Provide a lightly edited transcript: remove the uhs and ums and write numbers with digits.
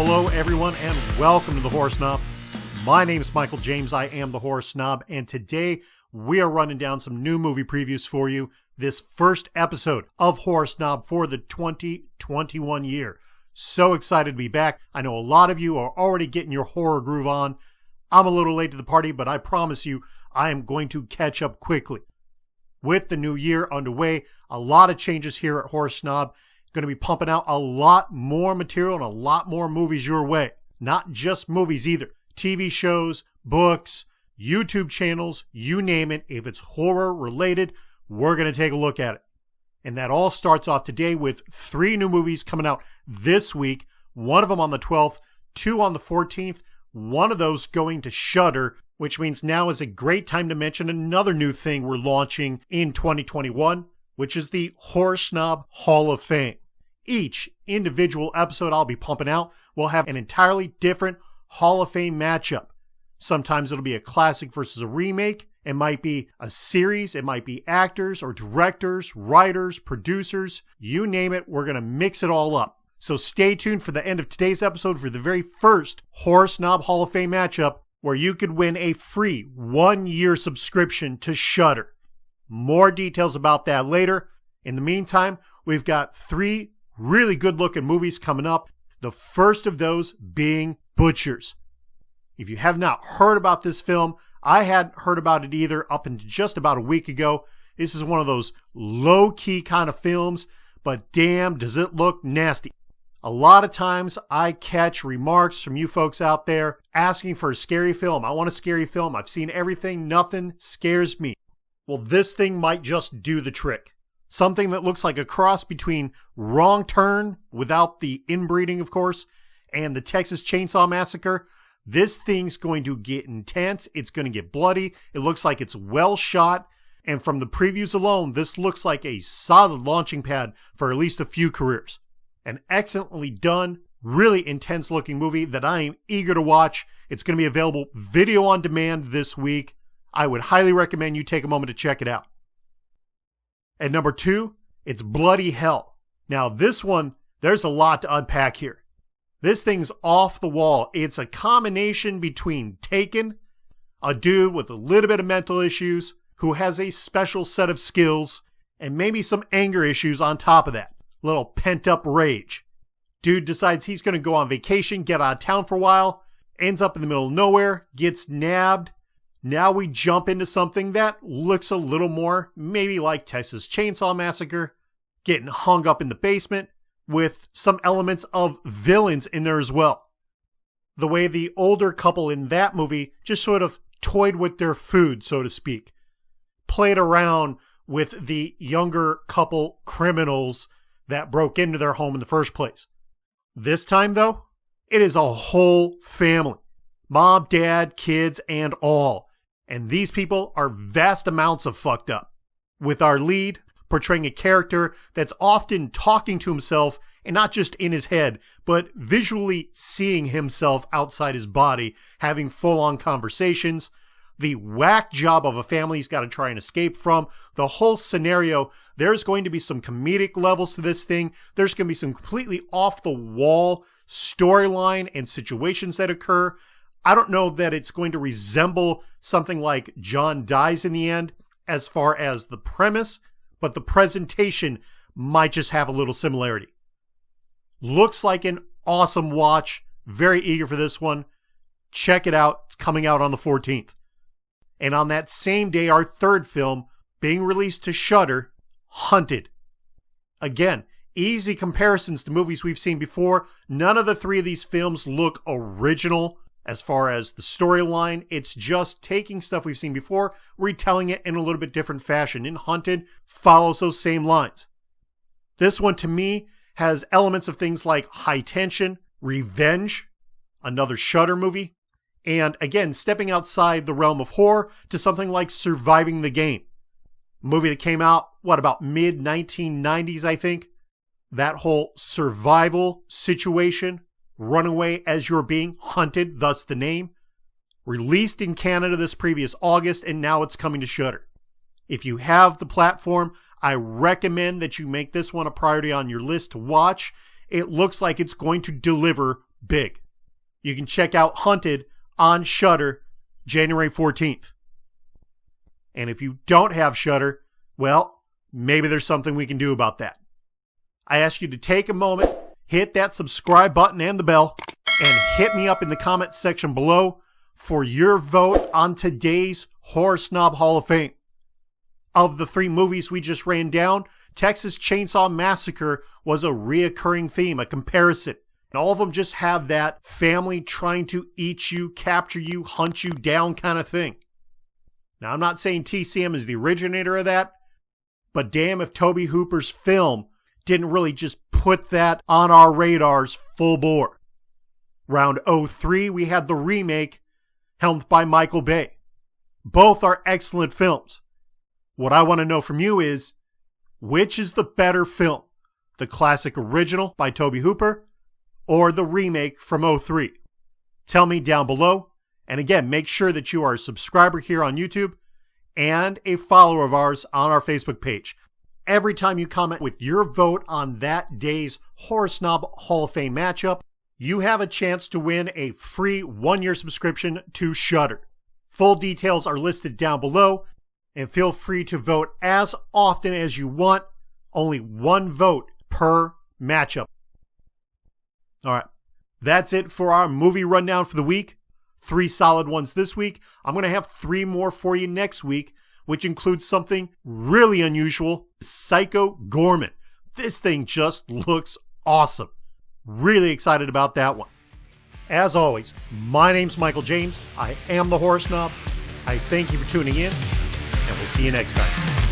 Hello, everyone, and welcome to the Horror Snob. My name is Michael James. I am the Horror Snob, and today we are running down some new movie previews for you. This first episode of Horror Snob for the 2021 year. So excited to be back. I know a lot of you are already getting your horror groove on. I'm a little late to the party, but I promise you I am going to catch up quickly. With the new year underway, a lot of changes here at Horror Snob. Going to be pumping out a lot more material and a lot more movies your way. Not just movies either. TV shows, books, YouTube channels, you name it. If it's horror related, we're going to take a look at it. And that all starts off today with 3 new movies coming out this week. One of them on the 12th, 2 on the 14th. One of those going to Shudder, which means now is a great time to mention another new thing we're launching in 2021, which is the Horror Snob Hall of Fame. Each individual episode I'll be pumping out will have an entirely different Hall of Fame matchup. Sometimes it'll be a classic versus a remake. It might be a series. It might be actors or directors, writers, producers. You name it, we're going to mix it all up. So stay tuned for the end of today's episode for the very first Horror Snob Hall of Fame matchup, where you could win a free 1-year subscription to Shudder. More details about that later. In the meantime, we've got 3 really good-looking movies coming up. The first of those being Butchers. If you have not heard about this film, I hadn't heard about it either up until just about a week ago. This is one of those low-key kind of films, but damn, does it look nasty. A lot of times I catch remarks from you folks out there asking for a scary film. I want a scary film. I've seen everything. Nothing scares me. Well, this thing might just do the trick. Something that looks like a cross between Wrong Turn, without the inbreeding, of course, and the Texas Chainsaw Massacre. This thing's going to get intense. It's going to get bloody. It looks like it's well shot. And from the previews alone, this looks like a solid launching pad for at least a few careers. An excellently done, really intense looking movie that I am eager to watch. It's going to be available video on demand this week. I would highly recommend you take a moment to check it out. At number 2, it's Bloody Hell. Now this one, there's a lot to unpack here. This thing's off the wall. It's a combination between Taken, a dude with a little bit of mental issues who has a special set of skills, and maybe some anger issues on top of that. Little pent-up rage. Dude decides he's going to go on vacation, get out of town for a while, ends up in the middle of nowhere, gets nabbed. Now we jump into something that looks a little more maybe like Texas Chainsaw Massacre, getting hung up in the basement with some elements of villains in there as well. The way the older couple in that movie just sort of toyed with their food, so to speak. Played around with the younger couple criminals that broke into their home in the first place. This time, though, it is a whole family. Mom, dad, kids, and all. And these people are vast amounts of fucked up. With our lead portraying a character that's often talking to himself, and not just in his head, but visually seeing himself outside his body, having full-on conversations. The whack job of a family he's got to try and escape from. The whole scenario, there's going to be some comedic levels to this thing. There's going to be some completely off-the-wall storyline and situations that occur. I don't know that it's going to resemble something like John Dies in the End as far as the premise, but the presentation might just have a little similarity. Looks like an awesome watch. Very eager for this one. Check it out. It's coming out on the 14th. And on that same day, our third film, being released to Shudder, Hunted. Again, easy comparisons to movies we've seen before. None of the 3 of these films look original as far as the storyline. It's just taking stuff we've seen before, retelling it in a little bit different fashion. And Hunted follows those same lines. This one, to me, has elements of things like High Tension, Revenge, another Shudder movie, and again, stepping outside the realm of horror to something like Surviving the Game. A movie that came out, about mid-1990s, I think? That whole survival situation, run away as you're being hunted, thus the name. Released in Canada this previous August, and now it's coming to Shudder. If you have the platform, I recommend that you make this one a priority on your list to watch. It looks like it's going to deliver big. You can check out Hunted on Shudder January 14th. And if you don't have Shudder, well, maybe there's something we can do about that. I ask you to take a moment, hit that subscribe button and the bell, and hit me up in the comment section below for your vote on today's Horror Snob Hall of Fame. Of the 3 movies we just ran down, Texas Chainsaw Massacre was a reoccurring theme, a comparison. And all of them just have that family trying to eat you, capture you, hunt you down kind of thing. Now, I'm not saying TCM is the originator of that, but damn if Tobe Hooper's film didn't really just put that on our radars full bore. Round 03, we had the remake, helmed by Michael Bay. Both are excellent films. What I want to know from you is, which is the better film? The classic original by Tobe Hooper or the remake from 03? Tell me down below. And again, make sure that you are a subscriber here on YouTube and a follower of ours on our Facebook page. Every time you comment with your vote on that day's Horror Snob Hall of Fame matchup, you have a chance to win a free 1-year subscription to Shudder. Full details are listed down below, and feel free to vote as often as you want. Only 1 vote per matchup. All right, that's it for our movie rundown for the week. 3 solid ones this week. I'm going to have 3 more for you next week, which includes something really unusual, Psycho Gorman. This thing just looks awesome. Really excited about that one. As always, my name's Michael James. I am the Horror Snob. I thank you for tuning in, and we'll see you next time.